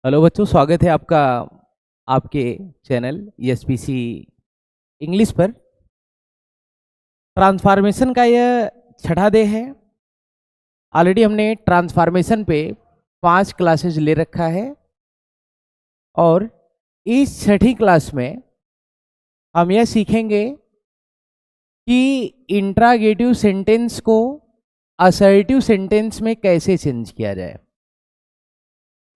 Hello बच्चों, स्वागत है आपका आपके चैनल ESPC इंग्लिश पर। ट्रांसफॉर्मेशन का यह छठा डे है। ऑलरेडी हमने ट्रांसफॉर्मेशन पे 5 क्लासेज ले रखा है और इस छठी क्लास में हम यह सीखेंगे कि इंट्रागेटिव सेंटेंस को असर्टिव सेंटेंस में कैसे चेंज किया जाए।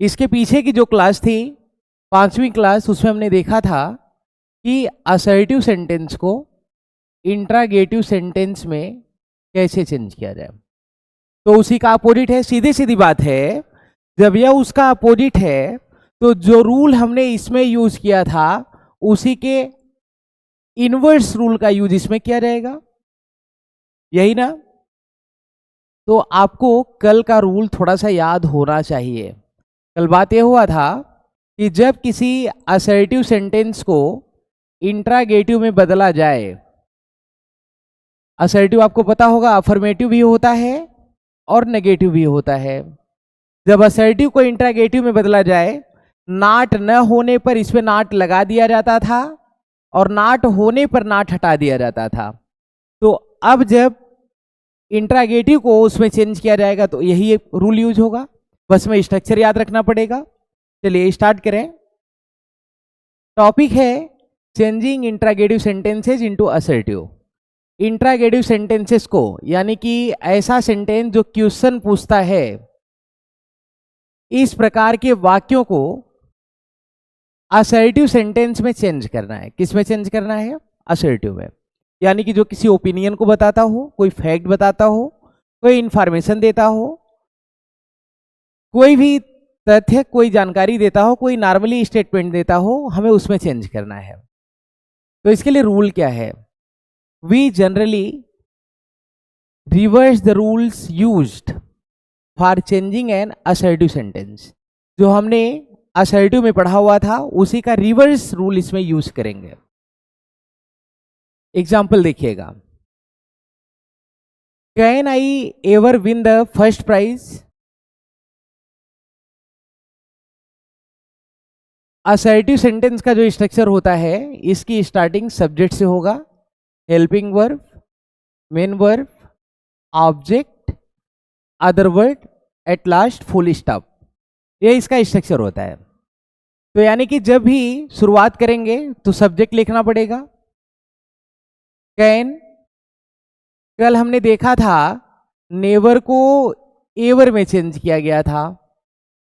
इसके पीछे की जो क्लास थी, 5वीं क्लास, उसमें हमने देखा था कि असर्टिव सेंटेंस को इंट्रागेटिव सेंटेंस में कैसे चेंज किया जाए। तो उसी का अपोजिट है। सीधी सीधी बात है, जब यह उसका अपोजिट है तो जो रूल हमने इसमें यूज किया था उसी के इनवर्स रूल का यूज इसमें किया जाएगा, यही ना। तो आपको कल का रूल थोड़ा सा याद होना चाहिए। कल बात यह हुआ था कि जब किसी असर्टिव सेंटेंस को इंट्रागेटिव में बदला जाए, असर्टिव आपको पता होगा अफर्मेटिव भी होता है और नेगेटिव भी होता है। जब असर्टिव को इंट्रागेटिव में बदला जाए, नाट न होने पर इसमें नाट लगा दिया जाता था और नाट होने पर नाट हटा दिया जाता था। तो अब जब इंट्रागेटिव को उसमें चेंज किया जाएगा तो यही एक रूल यूज होगा। बस में स्ट्रक्चर याद रखना पड़ेगा। चलिए स्टार्ट करें। टॉपिक है changing interrogative sentences into assertive. Interrogative sentences को, यानी कि ऐसा सेंटेंस जो क्वेश्चन पूछता है, इस प्रकार के वाक्यों को असर्टिव सेंटेंस में चेंज करना है। किस में चेंज करना है? असर्टिव में। यानी कि जो किसी ओपिनियन को बताता हो, कोई फैक्ट बताता हो, कोई इंफॉर्मेशन देता हो, कोई भी तथ्य, कोई जानकारी देता हो, कोई नॉर्मली स्टेटमेंट देता हो, हमें उसमें चेंज करना है। तो इसके लिए रूल क्या है? We generally reverse the rules used for changing an assertive sentence. जो हमने असर्टिव में पढ़ा हुआ था उसी का रिवर्स रूल इसमें यूज करेंगे। एग्जाम्पल देखिएगा। Can I ever win the first prize? Assertive sentence का जो स्ट्रक्चर होता है, इसकी स्टार्टिंग सब्जेक्ट से होगा, helping verb, main verb, object, other word, at last full stop. ये इसका स्ट्रक्चर होता है। तो यानी कि जब भी शुरुआत करेंगे तो सब्जेक्ट लिखना पड़ेगा। कैन, कल हमने देखा था नेवर को एवर में चेंज किया गया था।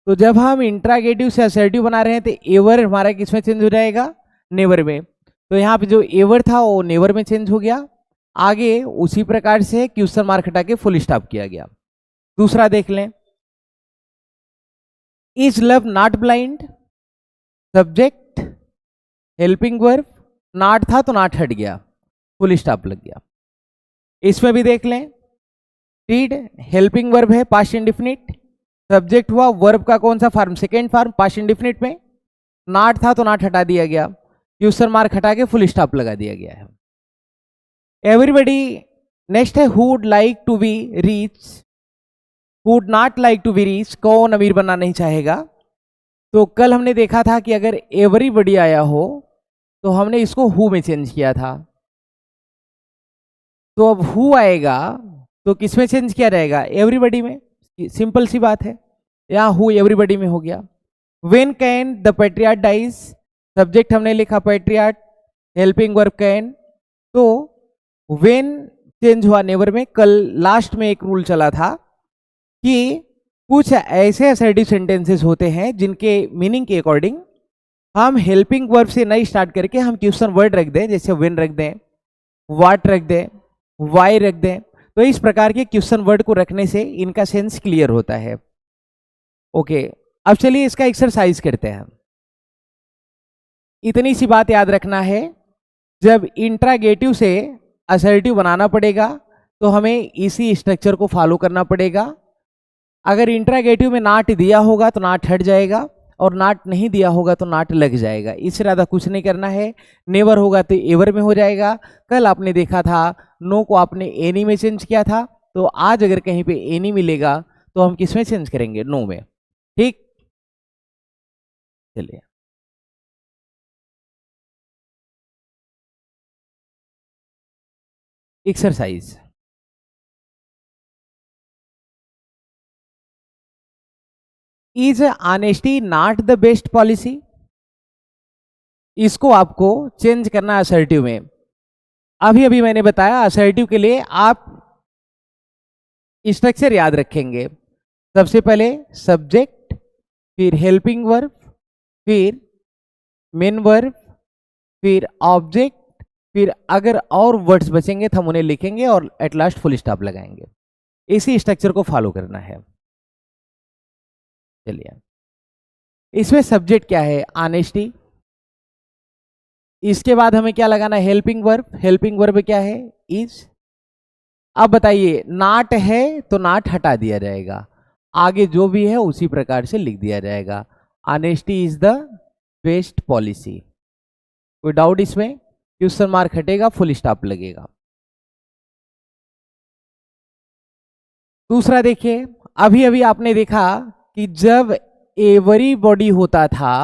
तो जब हम इंट्रागेटिव से असर्टिव बना रहे हैं तो एवर हमारा किस में चेंज हो जाएगा? नेवर में। तो यहाँ पे जो एवर था वो नेवर में चेंज हो गया। आगे उसी प्रकार से क्वेश्चन मार्क हटा के फुल स्टॉप किया गया। दूसरा देख लें। Is love not blind? Subject, helping verb, not था तो नॉट हट गया, फुल स्टॉप लग गया। इसमें भी देख लें। डिड, हेल्पिंग वर्ब है, पास्ट इंडेफिनिट, सब्जेक्ट हुआ, वर्ब का कौन सा form? Second form, past indefinite में। नॉट था तो नॉट हटा दिया गया, क्वेश्चन मार्क हटा के फुल स्टॉप लगा दिया गया है। एवरीबडी, नेक्स्ट है would like to be rich, would not like to be rich. कौन अमीर बनना नहीं चाहेगा? तो कल हमने देखा था कि अगर एवरीबडी आया हो तो हमने इसको हु में चेंज किया था। तो अब हु आएगा तो किस में चेंज किया जाएगा? एवरीबडी में। सिंपल सी बात है, यहाँ हु एवरीबडी में हो गया। When can the patriot dies? Subject हमने लिखा पैट्रियार्ट, हेल्पिंग वर्ब कैन। तो व्हेन चेंज हुआ नेवर में। कल लास्ट में एक रूल चला था कि कुछ ऐसे असर्टिव सेंटेंसेस होते हैं जिनके मीनिंग के अकॉर्डिंग हम हेल्पिंग वर्ब से नहीं स्टार्ट करके हम क्वेश्चन वर्ड रख दें, जैसे व्हेन रख दें, व्हाट रख दें, वाई रख दें। तो इस प्रकार के क्वेश्चन वर्ड को रखने से इनका सेंस क्लियर होता है। ओके, अब चलिए इसका एक्सरसाइज करते हैं। इतनी सी बात याद रखना है, जब इंट्रागेटिव से असर्टिव बनाना पड़ेगा तो हमें इसी स्ट्रक्चर को फॉलो करना पड़ेगा। अगर इंट्रागेटिव में नाट दिया होगा तो नाट हट जाएगा और नाट नहीं दिया होगा तो नाट लग जाएगा। इससे ज़्यादा कुछ नहीं करना है। नेवर होगा तो एवर में हो जाएगा। कल आपने देखा था नो को आपने एनी में चेंज किया था, तो आज अगर कहीं पे एनी मिलेगा तो हम किस में चेंज करेंगे? नो में। ठीक। चलिए, exercise. Is honesty not the best policy? इसको आपको चेंज करना है असर्टिव में। अभी अभी मैंने बताया असर्टिव के लिए आप स्ट्रक्चर याद रखेंगे। सबसे पहले सब्जेक्ट, फिर हेल्पिंग वर्ब, फिर मेन वर्ब, फिर ऑब्जेक्ट, फिर अगर और वर्ड्स बचेंगे तो हम उन्हें लिखेंगे और एट लास्ट फुल स्टॉप लगाएंगे। इसी स्ट्रक्चर को फॉलो करना है। चलिए, इसमें सब्जेक्ट क्या है? ऑनेस्टी। इसके बाद हमें क्या लगाना है? Helping verb. हेल्पिंग वर्ब क्या है? इज। अब बताइए, नाट है तो नाट हटा दिया जाएगा, आगे जो भी है उसी प्रकार से लिख दिया जाएगा। Honesty is the best policy. कोई डाउट इसमें? क्वेश्चन मार्क हटेगा, फुल स्टॉप लगेगा। दूसरा देखिए, अभी अभी आपने देखा कि जब एवरीबॉडी होता था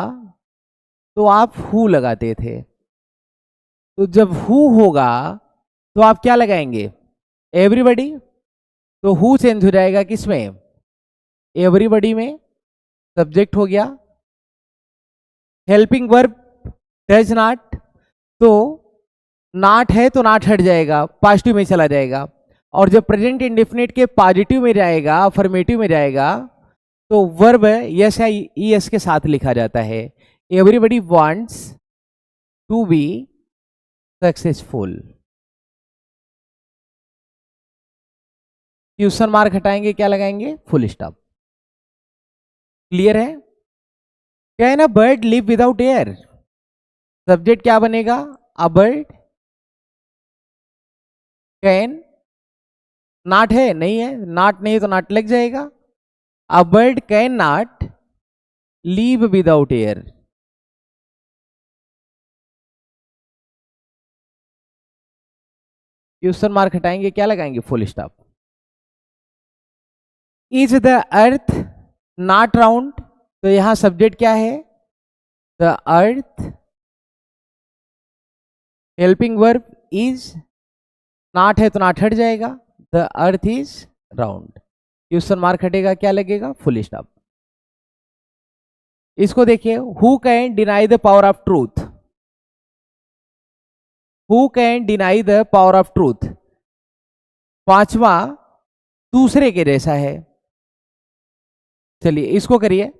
तो आप हु लगाते थे, तो जब हु होगा तो आप क्या लगाएंगे? एवरीबॉडी। तो हु चेंज हो जाएगा किसमें? एवरीबॉडी में। सब्जेक्ट हो गया। हेल्पिंग वर्ब डज नॉट, तो नॉट है तो नॉट हट जाएगा, पॉजिटिव में चला जाएगा। और जब प्रेजेंट इंडेफिनिट के पॉजिटिव में जाएगा, अफर्मेटिव में जाएगा, तो वर्ब यस या ईएस के साथ लिखा जाता है। Everybody wants to be successful. Question mark हटाएंगे, क्या लगाएंगे? Full stop. क्लियर है? Can a bird live without air? Subject क्या बनेगा? A bird. कैन, नॉट है नहीं है, नॉट नहीं तो नॉट लग जाएगा। A bird can not leave without air. Question mark हटाएंगे, क्या लगाएंगे? Full stop. Is the earth not round? तो यहां सब्जेक्ट क्या है? The earth. Helping verb is. Not है तो नॉट हट जाएगा, the earth is round. Question mark हटेगा, क्या लगेगा? Full stop. इसको देखिए, who can deny the power of truth? Who can deny the power of truth? पांचवा दूसरे के जैसा है। चलिए इसको करिए।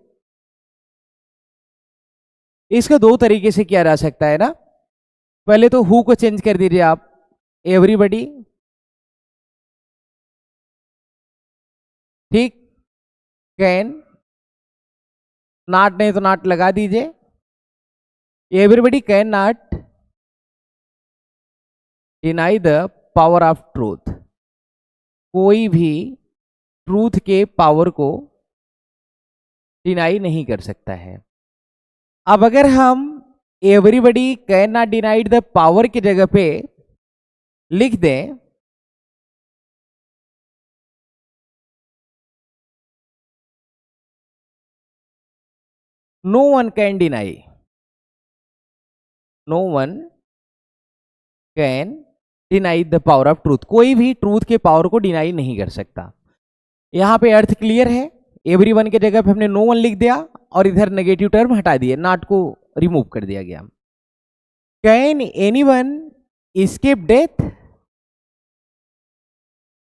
इसको दो तरीके से किया जा सकता है ना। पहले तो हु को चेंज कर दीजिए आप, एवरीबॉडी। ठीक। कैन, नॉट नहीं तो नॉट लगा दीजिए। Everybody can not deny the power of truth. कोई भी ट्रूथ के पावर को डिनाई नहीं कर सकता है। अब अगर हम everybody can not denied the power की जगह पे लिख दें, no one can deny. No one can deny the power of truth. कोई भी ट्रूथ के पावर को डिनाई नहीं कर सकता। यहां पे अर्थ क्लियर है। एवरीवन के जगह पे हमने नो वन लिख दिया और इधर नेगेटिव टर्म हटा दिए, नॉट को रिमूव कर दिया गया। Can anyone escape death?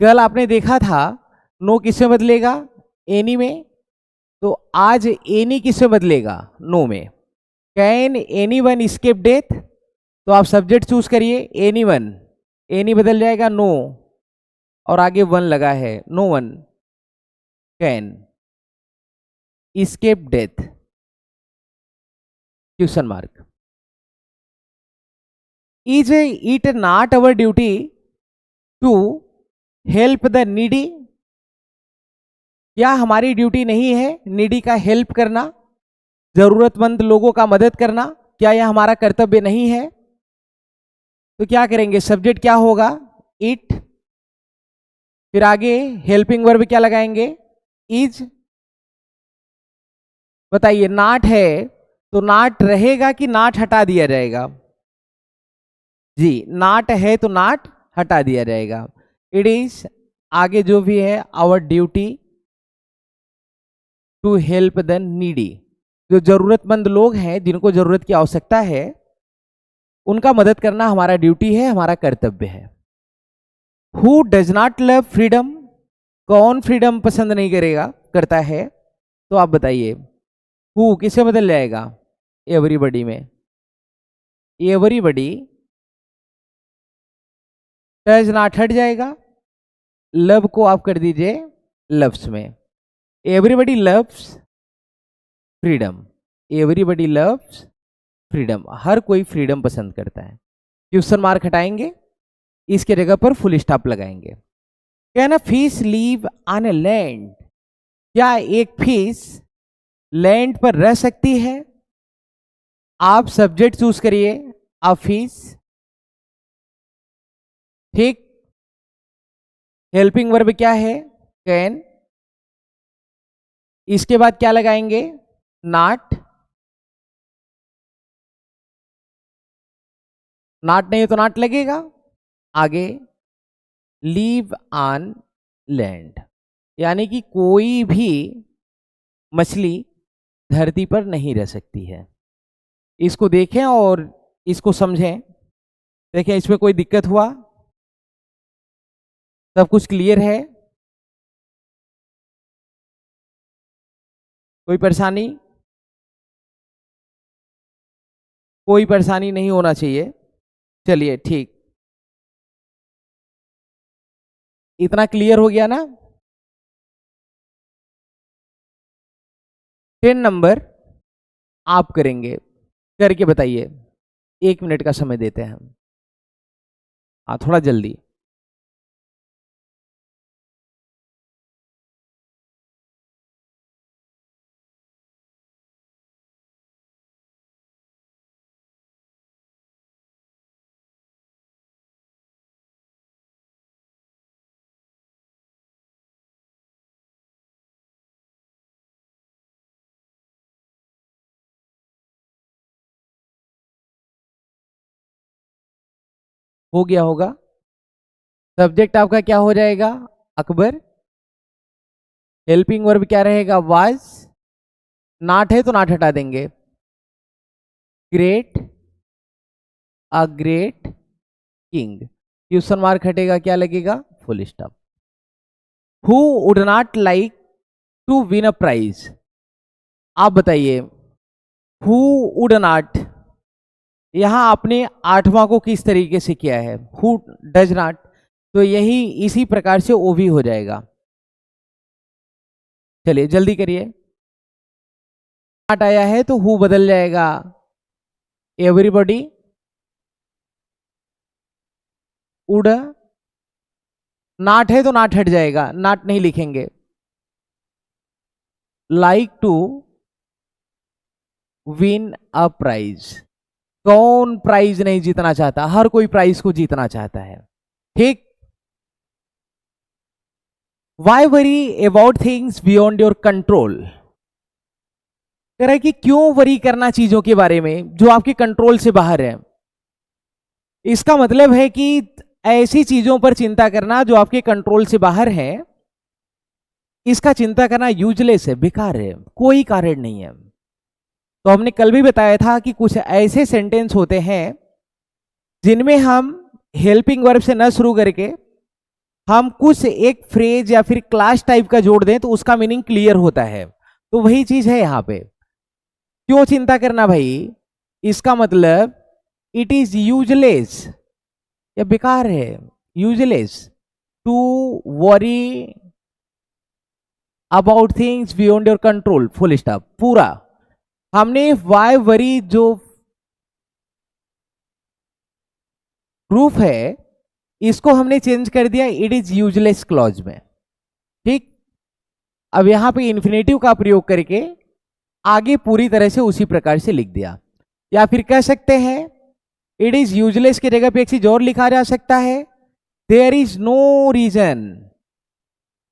कल आपने देखा था नो किससे बदलेगा? एनी में। तो आज एनी किससे बदलेगा? नो में। Can anyone escape death? तो आप सब्जेक्ट चूज करिए, एनीवन। एनी बदल जाएगा नो, और आगे वन लगा है, no one can escape death. Question mark. Is it not our duty to help the needy? क्या हमारी ड्यूटी नहीं है नीडी का हेल्प करना, जरूरतमंद लोगों का मदद करना? क्या यह हमारा कर्तव्य नहीं है? तो क्या करेंगे? सब्जेक्ट क्या होगा? इट। फिर आगे हेल्पिंग वर्ब क्या लगाएंगे? इज। बताइए, नॉट है तो नाट रहेगा कि नाट हटा दिया जाएगा? जी, नाट है तो नाट हटा दिया जाएगा। इट इज, आगे जो भी है, our duty to help the needy. जो जरूरतमंद लोग हैं, जिनको जरूरत की आवश्यकता है, उनका मदद करना हमारा ड्यूटी है, हमारा कर्तव्य है। Who does not love freedom, कौन फ्रीडम पसंद नहीं करेगा, करता है? तो आप बताइए, हु किसे बदल जाएगा? एवरीबडी में। एवरीबडी डज नॉट हट जाएगा, लव को आप कर दीजिए लव्स में। Everybody loves freedom, everybody loves freedom, हर कोई फ्रीडम पसंद करता है। क्वेश्चन मार्क हटाएंगे, इसके जगह पर फुल स्टॉप लगाएंगे। Can a fish leave on a land, क्या एक फिश लैंड पर रह सकती है? आप सब्जेक्ट चूज करिए, अ फिश, ठीक। हेल्पिंग वर्ब क्या है? कैन। इसके बाद क्या लगाएंगे? नॉट। नॉट नहीं तो नॉट लगेगा। आगे लीव ऑन लैंड, यानी कि कोई भी मछली धरती पर नहीं रह सकती है। इसको देखें और इसको समझें। देखें, इसमें कोई दिक्कत हुआ? सब कुछ क्लियर है? कोई परेशानी? कोई परेशानी नहीं होना चाहिए। चलिए ठीक, इतना क्लियर हो गया ना? 10 नंबर आप करेंगे, करके बताइए। 1 मिनट का समय देते हैं हम। हाँ, थोड़ा जल्दी। हो गया होगा। सब्जेक्ट आपका क्या हो जाएगा? अकबर। हेल्पिंग वर्ब क्या रहेगा? वाज। नॉट है तो नॉट हटा देंगे। Great, a great king. Question mark हटेगा, क्या लगेगा? Full stop. Who would not like to win a prize, आप बताइए। हु वुड नॉट, यहां आपने 8वां को किस तरीके से किया है? हु डज नॉट, तो यही इसी प्रकार से ओ भी हो जाएगा। चलिए जल्दी करिए। नॉट आया है तो हु बदल जाएगा एवरीबॉडी वुड। नॉट है तो नॉट हट जाएगा, नॉट नहीं लिखेंगे। Like to win a prize, कौन प्राइज नहीं जीतना चाहता? हर कोई प्राइज को जीतना चाहता है, ठीक। Why worry about things beyond your control, कह रहा है कि क्यों वरी करना चीजों के बारे में जो आपके कंट्रोल से बाहर है। इसका मतलब है कि ऐसी चीजों पर चिंता करना जो आपके कंट्रोल से बाहर है, इसका चिंता करना यूजलेस है, बेकार है, कोई कारण नहीं है। तो हमने कल भी बताया था कि कुछ ऐसे सेंटेंस होते हैं जिनमें हम हेल्पिंग वर्ब से न शुरू करके हम कुछ एक फ्रेज या फिर क्लास टाइप का जोड़ दें तो उसका मीनिंग क्लियर होता है। तो वही चीज है यहां पे। क्यों चिंता करना भाई? इसका मतलब इट इज यूजलेस, या बेकार है, useless to worry about things beyond your control, full stop. पूरा हमने वाई वरी जो प्रूफ है इसको हमने चेंज कर दिया इट इज यूजलेस क्लॉज में, ठीक। अब यहां पे इन्फिनेटिव का प्रयोग करके आगे पूरी तरह से उसी प्रकार से लिख दिया। या फिर कह सकते हैं इट इज यूजलेस की जगह पे एक चीज और लिखा जा सकता है, देयर इज नो रीजन,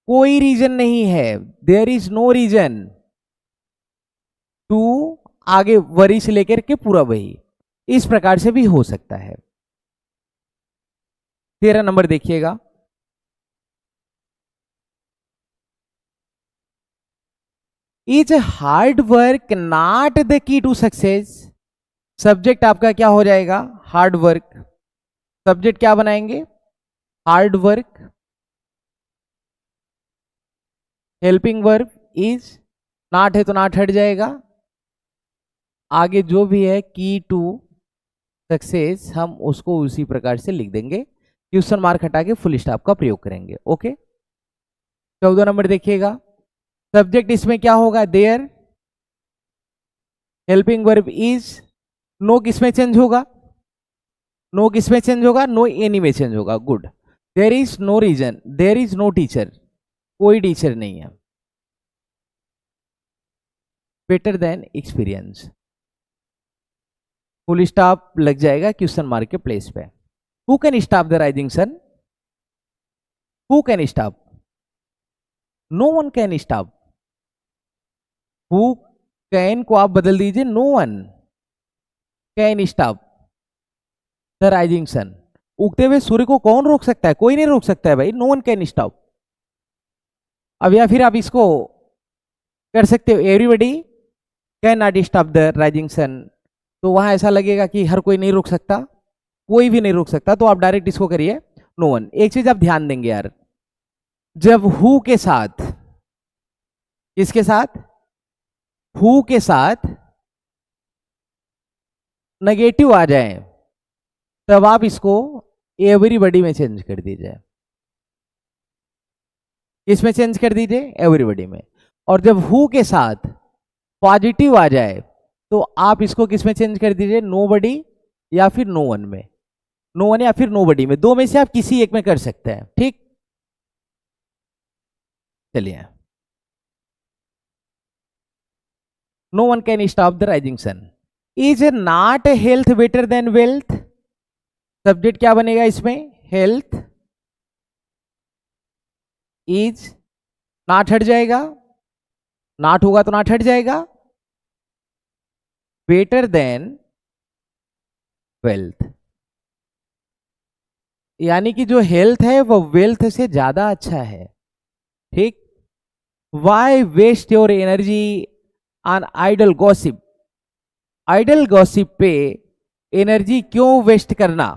कोई रीजन नहीं है, there is no reason to आगे वरी से लेकर के पूरा वही, इस प्रकार से भी हो सकता है। 13 नंबर देखिएगा, is hard work not the key to success. Subject आपका क्या हो जाएगा? Hard work. सब्जेक्ट क्या बनाएंगे? Hard work. Helping verb is, not है तो नॉट हट जाएगा। आगे जो भी है की टू सक्सेस हम उसको उसी प्रकार से लिख देंगे, क्वेश्चन मार्क हटा के फुल स्टॉप का प्रयोग करेंगे। ओके, 14 नंबर देखिएगा, सब्जेक्ट इसमें क्या होगा? There. Helping verb is, no किसमें चेंज होगा? नो किसमें चेंज होगा? नो एनी में चेंज होगा। Good. There is no reason, there is no teacher, कोई टीचर नहीं है। Better than experience, full stop लग जाएगा क्वेश्चन मार्क के प्लेस पे। Who can stop the rising sun? Who can stop? No one can stop. Who can को आप बदल दीजिए, no one can stop the rising sun. उगते हुए सूर्य को कौन रोक सकता है? कोई नहीं रोक सकता है भाई, नो वन कैन स्टॉप। अब या फिर आप इसको कर सकते हो, everybody can not stop the rising sun, तो वहां ऐसा लगेगा कि हर कोई नहीं रोक सकता, कोई भी नहीं रोक सकता, तो आप डायरेक्ट इसको करिए नो वन। एक चीज आप ध्यान देंगे यार, जब हु के साथ, किसके साथ? हु के साथ नेगेटिव आ जाए तब आप इसको एवरीबडी में चेंज कर दीजिए। इसमें चेंज कर दीजिए, एवरीबडी में। और जब हु के साथ पॉजिटिव आ जाए तो आप इसको किसमें चेंज कर दीजिए? नोबडी या फिर नो वन में। नो वन या फिर नोबडी में, दो में से आप किसी एक में कर सकते हैं। ठीक, चलिए। No one can stop the rising sun. Is not health better than wealth? Subject क्या बनेगा इसमें? हेल्थ। इज, नॉट हट जाएगा, नॉट होगा तो नॉट हट जाएगा। बेटर देन वेल्थ, यानी कि जो हेल्थ है वो वेल्थ से ज्यादा अच्छा है। ठीक। Why waste your energy on idle gossip? Idle gossip पे एनर्जी क्यों वेस्ट करना?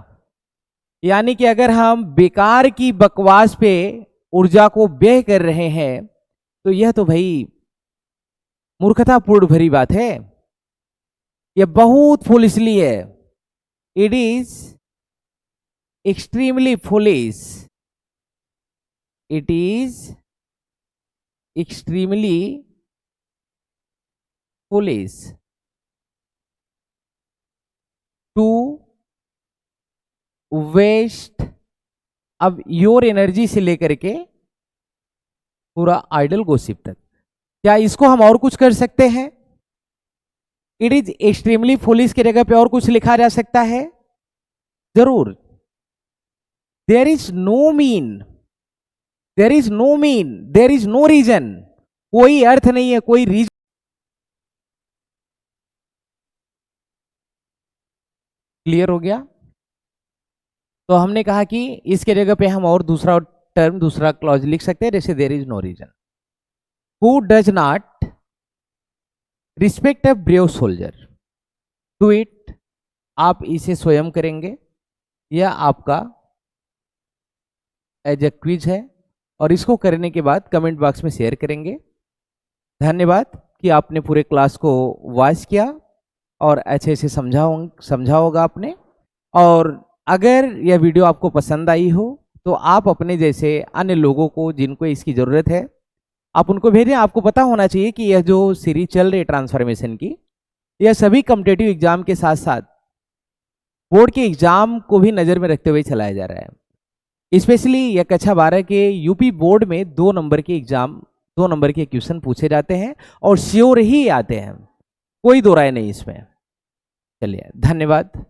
यानी कि अगर हम बेकार की बकवास पे ऊर्जा को व्यय कर रहे हैं तो यह तो भाई मूर्खतापूर्ण भरी बात है, यह बहुत फुलिशली है। It is extremely foolish, it is extremely foolish to waste, अब योर एनर्जी से लेकर के पूरा आइडल गॉसिप तक, क्या इसको हम और कुछ कर सकते हैं? इट इज एक्सट्रीमली फुलिश की जगह पे और कुछ लिखा जा सकता है? जरूर। There is no mean, there is no mean, there is no reason, कोई अर्थ नहीं है, कोई रीजन। क्लियर हो गया? तो हमने कहा कि इसके जगह पे हम और दूसरा टर्म, दूसरा क्लॉज लिख सकते हैं, जैसे there is no reason. Who does not respect a brave soldier do it? आप इसे स्वयं करेंगे या आपका एज ए क्विज है, और इसको करने के बाद कमेंट बॉक्स में शेयर करेंगे। धन्यवाद कि आपने पूरे क्लास को वॉच किया और अच्छे से समझा होगा आपने। और अगर यह वीडियो आपको पसंद आई हो तो आप अपने जैसे अन्य लोगों को जिनको इसकी ज़रूरत है आप उनको भेजें। आपको पता होना चाहिए कि यह जो सीरीज चल रही है ट्रांसफॉर्मेशन की, यह सभी कॉम्पिटिटिव एग्जाम के साथ साथ बोर्ड के एग्जाम को भी नज़र में रखते हुए चलाया जा रहा है। स्पेशली यह कक्षा 12 के यूपी बोर्ड में 2 नंबर के एग्जाम, 2 नंबर के क्वेश्चन पूछे जाते हैं और श्योर ही आते हैं, कोई दो राय नहीं इसमें। चलिए, धन्यवाद।